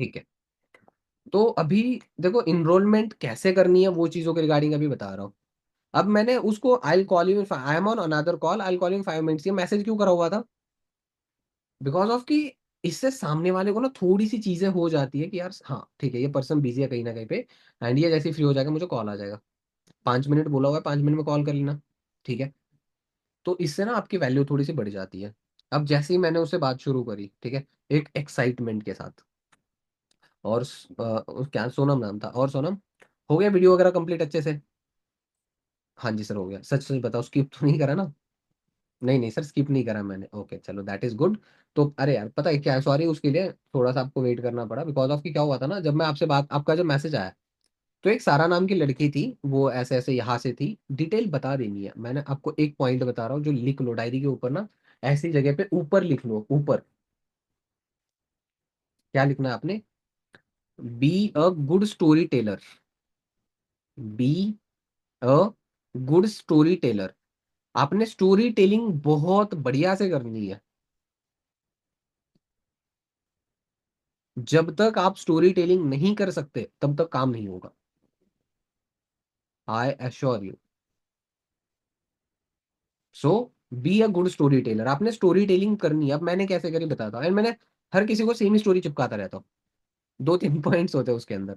ठीक है। तो अभी देखो इनरोलमेंट कैसे करनी है वो चीज़ों के रिगार्डिंग अभी बता रहा हूँ। अब मैंने उसको I call you I am on another call, I call you in 5 minutes, ये मैसेज क्यों करा हुआ था? बिकॉज़ ऑफ कि इससे सामने वाले को ना थोड़ी-सी चीज़ें हो जाती है कि यार हाँ, ठीक है, ये पर्सन बिज़ी है कहीं न कहीं पे एंड ये जैसे ही फ्री हो जाएगा मुझे कॉल आ जाएगा। 5 मिनट बोला हुआ है, 5 मिनट में कॉल कर लेना, ठीक है? तो इससे ना आपकी वैल्यू थोड़ी-सी बढ़ जाती है। अब जैसे ही मैंने उससे बात शुरू करी, ठीक है? एक एक्साइटमेंट के साथ और क्या सोनम नाम था, और सोनम, हो गया वीडियो वगैरह कंप्लीट अच्छे से? हाँ जी सर, हो गया। सच-सच बताओ, स्किप तो नहीं करा ना? नहीं, नहीं सर, स्किप नहीं करा मैंने। ओके, चलो दैट इज़ गुड। तो अरे यार पता है क्या है, सॉरी उसके लिए थोड़ा-सा आपको वेट करना पड़ा बिकॉज़ ऑफ कि क्या हुआ था ना, जब मैं आपसे बात आपका जब मैसेज आया, तो एक सारा नाम की लड़की थी, वो ऐसे-ऐसे यहाँ से थी, डिटेल बता देनी है। मैंने आपको एक पॉइंट बता रहा हूँ जो लिख लो डायरी के ऊपर ना, ऐसी जगह पे ऊपर लिख लो, ऊपर। क्या लिखना है आपने? Be a good story teller, be a good story teller. आपने स्टोरी टेलिंग बहुत बढ़िया से करनी है। जब तक आप स्टोरी टेलिंग नहीं कर सकते, तब तक काम नहीं होगा। I assure you. So be a good story teller. आपने स्टोरी टेलिंग करनी है। अब मैंने कैसे करी बताता हूँ, एंड मैंने हर किसी को सेम ही स्टोरी चिपकाता रहता हूँ। 2-3 पॉइंट्स होते हैं उसके अंदर।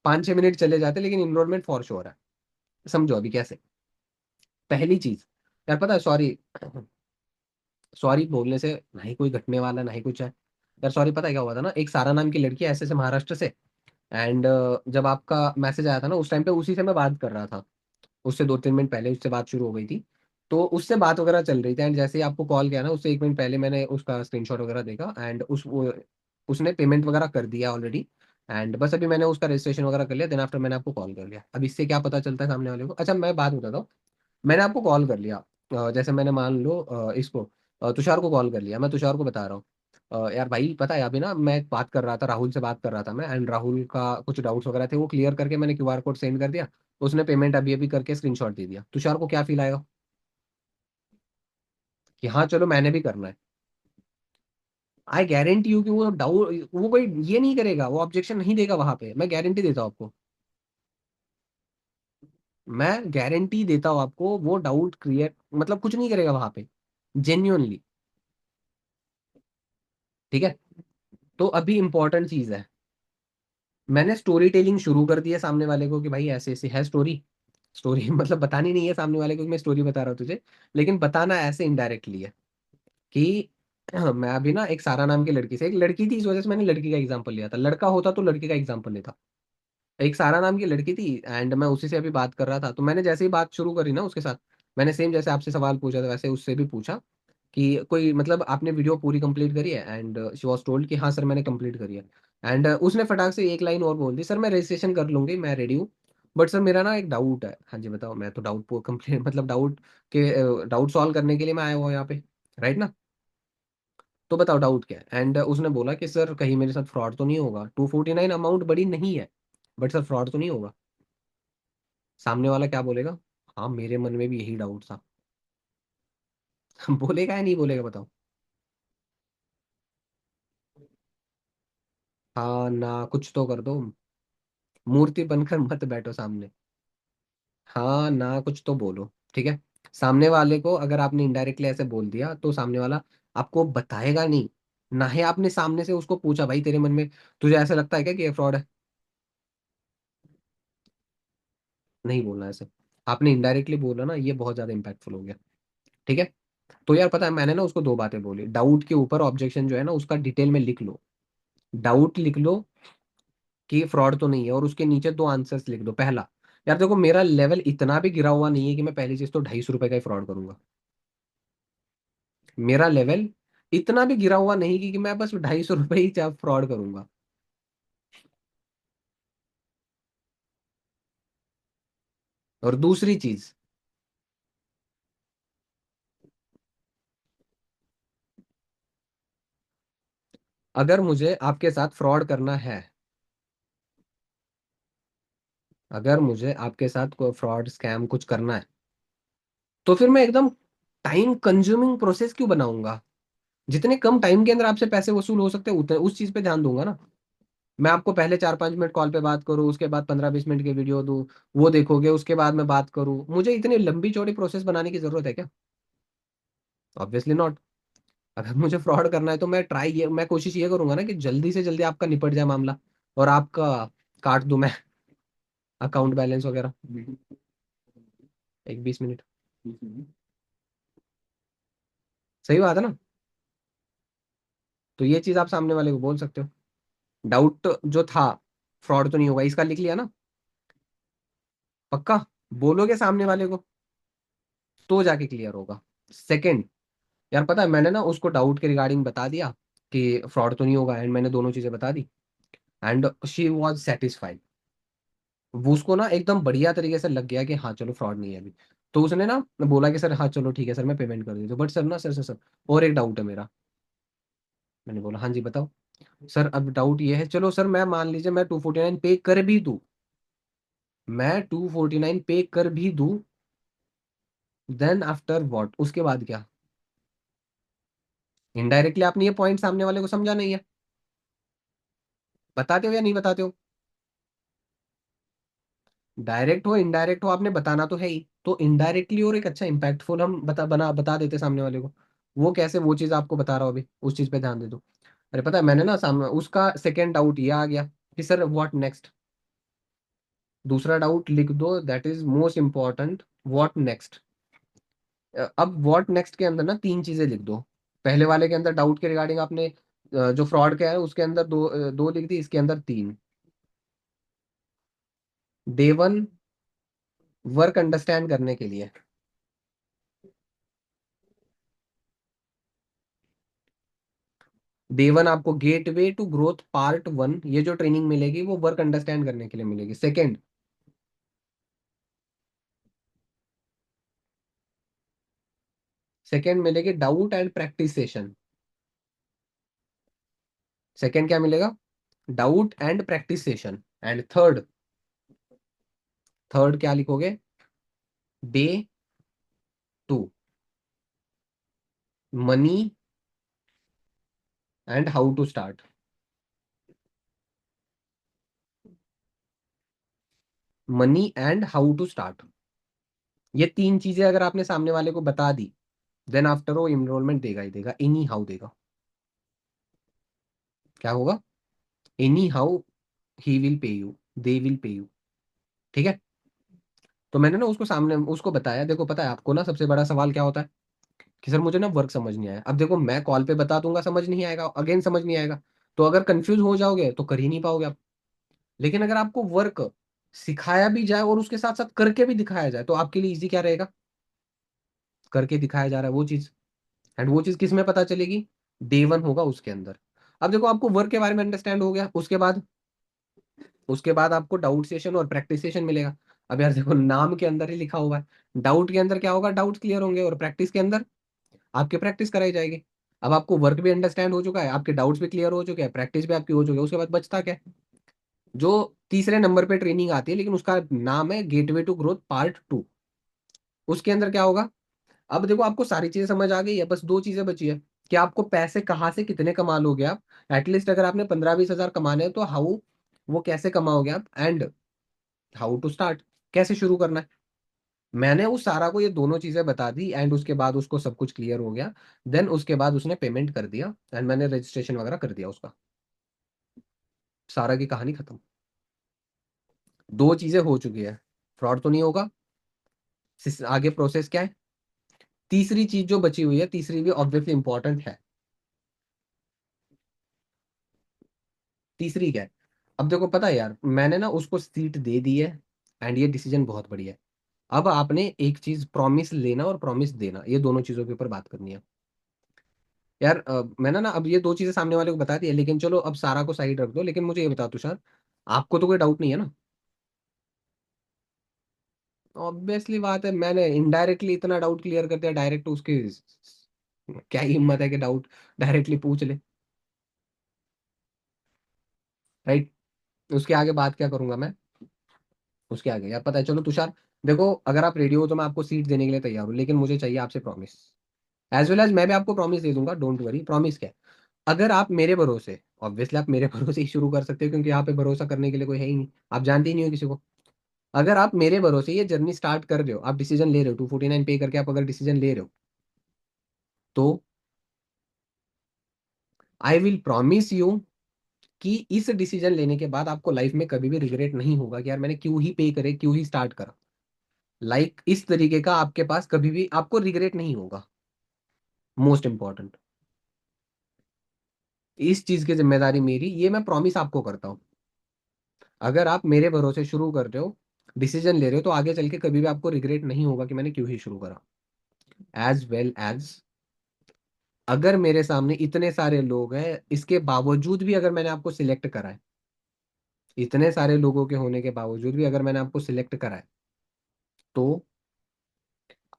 5-6 मिनट चले जाते हैं लेकिन इनरोलमेंट फॉर श्योर है। समझो अभी कैसे। पहली चीज, यार पता है सॉरी, सॉरी बोलने से ना ही कोई घटने वाला ना ही कुछ है। यार सॉरी, पता है क्या हुआ था ना, एक सारा नाम की लड़की ऐसे से महाराष्ट्र से, एंड जब आपका मैसेज आया था ना, उस टाइम पे उसी से मैं बात कर रहा था। उससे 2-3 मिनट पहले उससे बात शुरू हो गई थी। तो उससे बात वगैरह चल रही थी एंड जैसे ही आपको कॉल किया ना, उससे 1 मिनट पहले मैंने उसका स्क्रीनशॉट वगैरह देखा एंड उसने पेमेंट वगैरह कर दिया ऑलरेडी। एंड बस अभी मैंने उसका रजिस्ट्रेशन वगैरह कर लिया, देन आफ्टर मैंने आपको कॉल कर लिया। अब इससे क्या पता चलता है सामने वाले को? अच्छा मैं बात बताता हूँ। मैंने आपको कॉल कर लिया, जैसे मैंने मान लो इसको तुषार को कॉल कर लिया। मैं तुषार को बता रहा हूँ, यार भाई पता है अभी ना मैं बात कर रहा था, राहुल से बात कर रहा था मैं, एंड राहुल का कुछ डाउट्स वगैरह थे, वो क्लियर करके मैंने क्यूआर कोड सेंड कर दिया। उसने पेमेंट अभी अभी करके स्क्रीनशॉट दे दिया। तुषार को क्या फील आएगा कि हाँ चलो मैंने भी करना है? आई गारंटी यू कि वो डाउट, वो कोई ये नहीं करेगा, वो ऑब्जेक्शन नहीं देगा वहां पे, मैं गारंटी देता हूँ आपको। मैं गारंटी देता हूँ आपको, वो डाउट क्रिएट मतलब कुछ नहीं करेगा वहां पे, जेन्युइनली। ठीक है। तो अभी इंपॉर्टेंट चीज है, मैंने स्टोरी टेलिंग शुरू कर दी है सामने वाले को कि भाई ऐसे ऐसे है स्टोरी। स्टोरी मतलब बतानी नहीं है सामने वाले को कि मैं स्टोरी बता रहा हूँ तुझे, लेकिन बताना ऐसे इनडायरेक्टली है कि मैं अभी ना एक सारा नाम की लड़की से, एक लड़की थी इस वजह से मैंने लड़की का एग्जांपल लिया था, लड़का होता तो लड़के का एग्जांपल लेता। एक सारा नाम की लड़की थी एंड मैं उसी से अभी बात कर रहा था, तो मैंने जैसे ही बात शुरू करी ना उसके साथ, मैंने सेम जैसे आपसे सवाल पूछा था वैसे उससे भी पूछा कि कोई मतलब आपने वीडियो पूरी कंप्लीट करी है, एंड शी वाज टोल्ड कि हाँ सर मैंने कंप्लीट करी है। एंड उसने फटाक से एक लाइन और बोल दी, सर मैं रजिस्ट्रेशन कर लूंगी, मैं रेडी हूँ, बट सर मेरा ना एक डाउट है। हाँ जी बताओ, मैं तो डाउट कंप्लीट मतलब डाउट के डाउट सॉल्व करने के लिए मैं आया हुआ हूँ यहाँ पे, राइट ना? तो बताओ डाउट क्या है? एंड उसने बोला कि सर कहीं मेरे साथ फ्रॉड तो नहीं होगा, 249 अमाउंट बड़ी नहीं है, बट सर फ्रॉड तो नहीं होगा? सामने वाला क्या बोलेगा? हाँ मेरे मन में भी यही डाउट था। बोलेगा या नहीं बोलेगा बताओ? हाँ ना, कुछ तो कर दो, मूर्ति बनकर मत बैठो सामने। हाँ ना, कुछ तो बोलो। ठीक है। सामने वाले को अगर आपने इनडायरेक्टली ऐसे बोल दिया तो सामने वाला आपको बताएगा नहीं, ना ही आपने सामने से उसको पूछा भाई तेरे मन में तुझे ऐसा लगता है क्या कि ये फ्रॉड है? नहीं बोलना ऐसे। आपने इनडायरेक्टली बोला ना, ये बहुत ज्यादा इंपैक्टफुल हो गया। ठीक है। तो यार पता है मैंने ना उसको दो बातें बोली, डाउट के ऊपर ऑब्जेक्शन जो है ना उसका डिटेल में लिख लो, डाउट लिख लो कि फ्रॉड तो नहीं है, और उसके नीचे दो आंसर्स लिख दो। पहला, यार देखो मेरा लेवल इतना भी गिरा हुआ नहीं है कि मैं पहली चीज तो 250 रुपए का ही फ्रॉड करूंगा। मेरा लेवल इतना भी गिरा हुआ नहीं कि मैं बस 250 रुपए ही फ्रॉड करूंगा। और दूसरी चीज, अगर मुझे आपके साथ फ्रॉड करना है, अगर मुझे आपके साथ कोई फ्रॉड स्कैम कुछ करना है, तो फिर मैं एकदम टाइम कंज्यूमिंग प्रोसेस क्यों बनाऊंगा? जितने कम टाइम के अंदर आपसे पैसे वसूल हो सकते हैं उतने उस चीज पे ध्यान दूंगा ना। मैं आपको पहले 4-5 मिनट कॉल पे बात करूँ, उसके बाद 15-20 मिनट की वीडियो दूँ, वो देखोगे, उसके बाद मैं बात करूँ, मुझे इतनी लंबी चौड़ी प्रोसेस बनाने की जरूरत है क्या? Obviously not. अगर मुझे फ्रॉड करना है तो मैं कोशिश ये करूंगा ना कि जल्दी से जल्दी आपका निपट जाए मामला, और आपका काट दूं मैं अकाउंट बैलेंस वगैरह। एक 20 मिनट। सही बात है ना? तो ये चीज आप सामने वाले को बोल सकते हो। डाउट जो था, फ्रॉड तो नहीं होगा इसका, लिख लिया ना? पक्का बोलोगे सामने वाले को तो जाके क्लियर होगा। सेकंड, यार पता है मैंने ना उसको डाउट के रिगार्डिंग बता दिया कि फ्रॉड तो नहीं होगा, एंड मैंने दोनों चीजें बता दी, एंड शी वाज सेटिस्फाइड। वो उसको ना एकदम बढ़िया तरीके से लग गया कि हाँ चलो फ्रॉड नहीं है अभी। तो उसने ना बोला कि सर हाँ चलो ठीक है सर, मैं पेमेंट कर देती हूँ, बट सर ना सर और एक डाउट है मेरा। मैंने बोला हाँ जी बताओ। सर अब डाउट ये है, चलो सर मैं मान लीजिए मैं 249 पे कर भी दूँ, मैं 249 पे कर भी दूँ, देन आफ्टर व्हाट, उसके बाद क्या? इनडायरेक्टली आपने ये पॉइंट सामने वाले को समझा नहीं है। बताते हो या नहीं बताते हो? डायरेक्ट हो इनडायरेक्ट हो, आपने बताना तो है ही, तो इनडायरेक्टली और एक अच्छा इम्पैक्टफुल हम बता देते सामने वाले को। वो कैसे, वो चीज आपको बता रहा हूँ अभी, उस चीज पे ध्यान दे दो। अरे पता है मैंने ना सामने उसका सेकेंड डाउट ये आ गया कि सर व्हाट नेक्स्ट। दूसरा डाउट लिख दो, that is most important, what next. अब व्हाट नेक्स्ट के अंदर ना तीन चीजें लिख दो। पहले वाले के अंदर डाउट के रिगार्डिंग आपने जो फ्रॉड का है उसके अंदर दो लिख दी, इसके अंदर तीन। डे वन, वर्क अंडरस्टैंड करने के लिए। डे वन आपको gateway to growth part one, ये जो ट्रेनिंग मिलेगी वो वर्क अंडरस्टैंड करने के लिए मिलेगी। सेकंड, सेकंड मिलेगी doubt and practice session. Second क्या मिलेगा? Doubt and practice session. And third, third क्या लिखोगे? Day two, money and how to start. Money and how to start, ये तीन चीजें अगर आपने सामने वाले को बता दी, देन आफ्टर वो इनरोलमेंट देगा ही देगा, एनी हाउ देगा। क्या होगा? Anyhow he will pay you, they will pay you. ठीक है? तो मैंने ना उसको सामने उसको बताया, देखो पता है आपको ना सबसे बड़ा सवाल क्या होता है कि सर मुझे ना वर्क समझ नहीं आया। अब देखो मैं कॉल पे बता दूंगा समझ नहीं आएगा, अगेन समझ नहीं आएगा, तो अगर कंफ्यूज हो जाओगे तो कर ही नहीं पाओगे आप। लेकिन अगर आपको वर्क सिखाया भी जाए और उसके साथ साथ करके भी दिखाया जाए तो आपके लिए इजी क्या रहेगा? करके दिखाया जा रहा है वो चीज, एंड वो चीज किस में पता चलेगी? डे वन होगा उसके अंदर। अब देखो आपको वर्क के बारे में अंडरस्टैंड हो गया, उसके बाद आपको डाउट सेशन और प्रैक्टिस सेशन मिलेगा। अब यार देखो नाम के अंदर ही लिखा हुआ है, डाउट के अंदर क्या होगा? डाउट क्लियर होंगे, और प्रैक्टिस के अंदर आपकी प्रैक्टिस कराई जाएगी। अब आपको वर्क भी अंडरस्टैंड हो चुका है, आपके डाउट्स भी क्लियर हो चुके हैं, प्रैक्टिस भी आपकी हो चुकी है, उसके बाद बचता क्या है? जो तीसरे नंबर पे ट्रेनिंग आती है, लेकिन उसका नाम है gateway to growth part two. उसके अंदर क्या होगा? अब देखो आपको सारी चीजें समझ आ गई है, बस दो चीजें बची है कि आपको पैसे कहाँ से कितने कमा लोगे आप। एटलीस्ट अगर आपने 15-20 हजार कमाने हैं तो हाउ, वो कैसे कमाओगे आप, एंड हाउ टू स्टार्ट, कैसे शुरू करना है। मैंने उस सारा को ये दोनों चीजें बता दी, एंड उसके बाद उसको सब कुछ क्लियर हो गया। देन उसके बाद उसने पेमेंट कर दिया, एंड मैंने रजिस्ट्रेशन वगैरह कर दिया उसका। सारा की कहानी खत्म। दो चीजें हो चुकी है, फ्रॉड तो नहीं होगा। आगे प्रोसेस क्या है? तीसरी चीज जो बची हुई है, तीसरी भी ऑब्वियसली इंपॉर्टेंट है। तीसरी क्या है? अब देखो पता है यार मैंने ना उसको सीट दे दी है, एंड ये डिसीजन बहुत बढ़िया है। अब आपने एक चीज प्रॉमिस लेना और प्रॉमिस देना, ये दोनों चीजों के ऊपर बात करनी है। यार मैंने ना अब ये दो चीजें सामने वाले को बता दी है, लेकिन चलो अब सारा को साइड रख दो, लेकिन मुझे ये बता तुषार, आपको तो कोई डाउट नहीं है ना? ऑब्वियसली बात है, मैंने इनडायरेक्टली इतना डाउट क्लियर कर दिया, डायरेक्ट उसकी क्या ही हिम्मत है कि डाउट डायरेक्टली पूछ ले। राइट? उसके आगे बात क्या करूंगा मैं? उसके आगे यार पता है, चलो तुषार, देखो अगर आप रेडी हो तो मैं आपको सीट देने के लिए तैयार हूँ, लेकिन मुझे चाहिए आपसे प्रॉमिस। एज वेल एज मैं भी आपको प्रॉमिस दे दूंगा, डोंट वरी। प्रॉमिस क्या है? अगर आप मेरे भरोसे, ऑब्वियसली आप मेरे भरोसे ही शुरू कर सकते हो, क्योंकि यहाँ पे भरोसा करने के लिए कोई है ही नहीं, आप जानते ही नहीं हो किसी को। अगर आप मेरे भरोसे ये जर्नी स्टार्ट कर रहे हो, आप डिसीजन ले रहे हो, 249 पे करके आप अगर डिसीजन ले रहे हो, तो आई विल प्रॉमिस यू कि इस डिसीजन लेने के बाद आपको लाइफ में कभी भी रिग्रेट नहीं होगा कि यार मैंने क्यों ही पे करे, क्यों ही स्टार्ट करा। इस तरीके का आपके पास कभी भी आपको रिग्रेट नहीं होगा। मोस्ट इंपॉर्टेंट, इस चीज की जिम्मेदारी मेरी, ये मैं प्रॉमिस आपको करता हूँ। अगर आप मेरे भरोसे शुरू कर रहे हो, डिसीजन ले रहे हो, तो आगे चल के कभी भी आपको रिग्रेट नहीं होगा कि मैंने क्यों ही शुरू करा। एज वेल एज, अगर मेरे सामने इतने सारे लोग हैं, इसके बावजूद भी अगर मैंने आपको सिलेक्ट करा है, इतने सारे लोगों के होने के बावजूद भी अगर मैंने आपको सिलेक्ट करा है, तो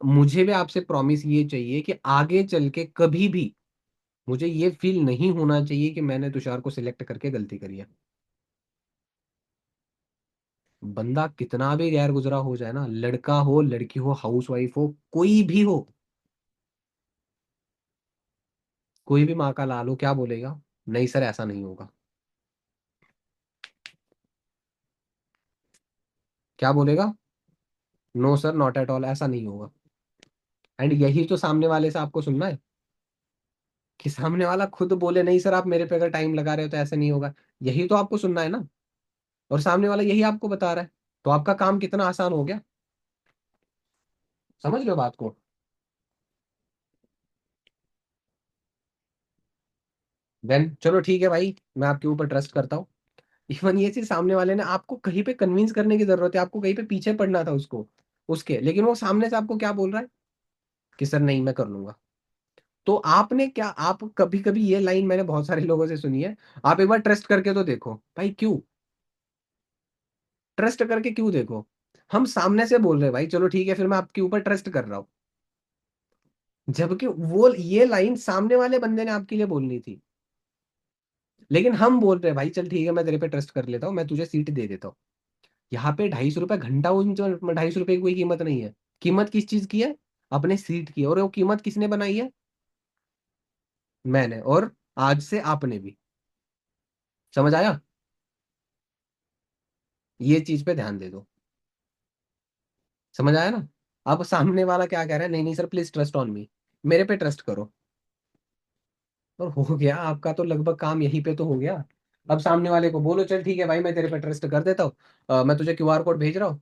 मुझे भी आपसे प्रॉमिस ये चाहिए कि आगे चल के कभी भी मुझे ये फील नहीं होना चाहिए कि मैंने तुषार को सिलेक्ट करके गलती करी है। बंदा कितना भी गैर गुजरा हो जाए ना, लड़का हो, लड़की हो, हाउस वाइफ हो, कोई भी हो, कोई भी माँ का लाल हो, क्या बोलेगा? नहीं सर, ऐसा नहीं होगा। क्या बोलेगा? No sir, not at all, ऐसा नहीं होगा। एंड यही तो सामने वाले से आपको सुनना है, कि सामने वाला खुद बोले नहीं सर, आप मेरे पे अगर टाइम लगा रहे हो तो ऐसा नहीं होगा। यही तो आपको सुनना है ना, और सामने वाला यही आपको बता रहा है, तो आपका काम कितना आसान हो गया। समझ रहे हो बात को? देन चलो ठीक है भाई, मैं आपके ऊपर ट्रस्ट करता हूँ। इवन ये चीज सामने वाले ने आपको कहीं पे कन्विंस करने की जरूरत है, आपको कहीं पे पीछे पड़ना था उसको, उसके, लेकिन वो सामने से आपको क्या बोल रहा है कि सर नहीं, मैं कर लूंगा। तो आपने क्या, आप कभी कभी ये लाइन मैंने बहुत सारे लोगों से सुनी है, आप एक बार ट्रस्ट करके तो देखो भाई। क्यों ट्रस्ट करके क्यों देखो? हम सामने से बोल रहे हैं भाई, चलो ठीक है फिर मैं आपके ऊपर ट्रस्ट कर रहा हूँ, जबकि वो ये लाइन सामने वाले बंदे ने आपके लिए बोलनी थी। लेकिन हम बोल रहे हैं भाई चल ठीक है, मैं तेरे पे ट्रस्ट कर लेता हूँ, मैं तुझे सीट दे देता हूँ। यहाँ पे 250 रुपये घंटा, उन 250 रुपये की कोई कीमत नहीं है। कीमत किस चीज की है? अपने सीट की। और वो कीमत किसने बनाई है? मैंने, और आज से आपने भी। समझ आया? ये चीज पे ध्यान दे दो। समझ आया ना? अब सामने वाला क्या कह रहा है, नहीं नहीं sir please trust on me, मेरे पे ट्रस्ट करो। और हो गया आपका तो लगभग काम यहीं पे तो हो गया। अब सामने वाले को बोलो चल ठीक है भाई, मैं तेरे पे ट्रस्ट कर देता हूँ, मैं तुझे क्यूआर कोड भेज रहा हूँ,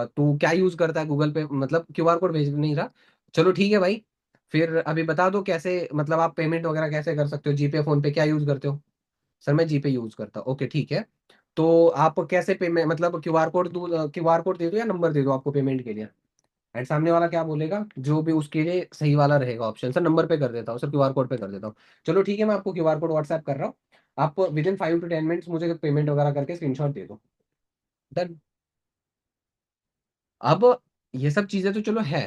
तू क्या यूज करता है गूगल पे, मतलब क्यूआर कोड भेज नहीं रहा, चलो ठीक है भाई, फिर अभी बता दो कैसे, मतलब आप पेमेंट वगैरह कैसे कर सकते हो, जीपे, फोन पे क्या यूज करते हो? सर मैं जीपे यूज करता हूँ। ओके ठीक है, तो आप कैसे पेमेंट, मतलब क्यूआर कोड दो, क्यूआर कोड दे दो या नंबर दे दो आपको पेमेंट के लिए? एंड सामने वाला क्या बोलेगा, जो भी उसके लिए सही वाला रहेगा ऑप्शन, सर नंबर पे कर देता हूँ, सर क्यूआर कोड पे कर देता हूँ। चलो ठीक है, मैं आपको क्यूआर कोड व्हाट्सएप कर रहा हूँ, आप विद इन 5 to 10 मिनट्स मुझे पेमेंट वगैरह करके स्क्रीनशॉट दे दो। डन। अब ये सब चीजें तो चलो है,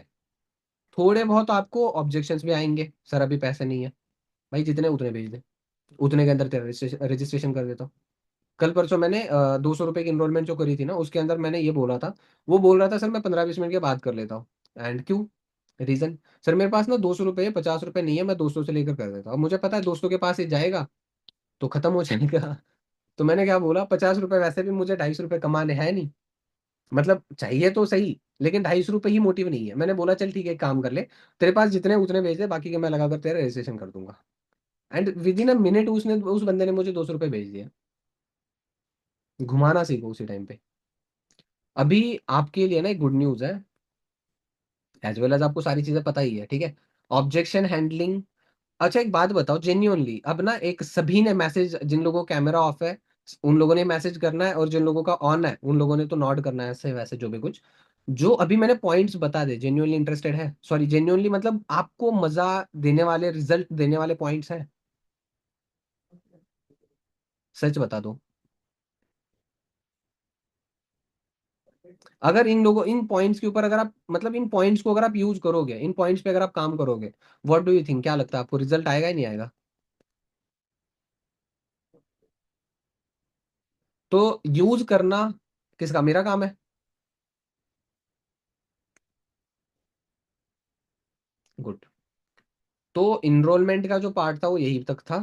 थोड़े बहुत आपको ऑब्जेक्शंस भी आएंगे, सर अभी पैसे नहीं है। भाई जितने उतने भेज दे, उतने के अंदर तेरा रजिस्ट्रेशन कर देता हूँ। कल परसों मैंने 200 रुपए की इनरोलमेंट जो करी थी ना, उसके अंदर मैंने ये बोला था, वो बोल रहा था सर मैं 15-20 मिनट के बाद कर लेता हूँ। एंड क्यों? रीजन, सर मेरे पास ना 200 रुपये 50 रुपये नहीं है, मैं 200 से लेकर कर देता हूँ, अब मुझे पता है दोस्तों के पास ही जाएगा तो खत्म हो जाएगा। तो मैंने क्या बोला, 50 रुपये वैसे भी मुझे 250 रुपये कमाने हैं नहीं, मतलब चाहिए तो सही, लेकिन 250 रुपये ही मोटिव नहीं है। मैंने बोला चल ठीक है, एक काम कर ले, तेरे पास जितने उतने भेज दे, बाकी के मैं लगाकर तेरा रजिस्ट्रेशन कर दूंगा। And with in a minute उसने, उस बंदे ने मुझे 200 रुपये भेज दिया। घुमाना सीखो उसी टाइम पे। अभी आपके लिए ना एक गुड न्यूज है, एज वेल एज आपको सारी चीजें पता ही है, ठीक है? Objection handling. अच्छा एक बात बताओ जेन्युइनली, अब ना एक सभी ने मैसेज, जिन लोगों का कैमरा ऑफ है उन लोगों ने मैसेज करना है, और जिन लोगों का ऑन है उन लोगों ने तो नॉट करना है, ऐसे वैसे जो भी कुछ, जो अभी मैंने पॉइंट्स बता दे, जेन्युइनली इंटरेस्टेड है, सॉरी जेन्युइनली मतलब आपको मजा देने वाले, रिजल्ट देने वाले पॉइंट्स हैं? सच बता दो। अगर इन लोगों, इन पॉइंट्स के ऊपर अगर आप, मतलब इन पॉइंट्स को अगर आप यूज करोगे, इन पॉइंट्स पे अगर आप काम करोगे, व्हाट डू यू थिंक, क्या लगता है आपको, रिजल्ट आएगा ही नहीं आएगा? तो यूज करना किसका, मेरा काम है? गुड। तो इनरोलमेंट का जो पार्ट था वो यही तक था।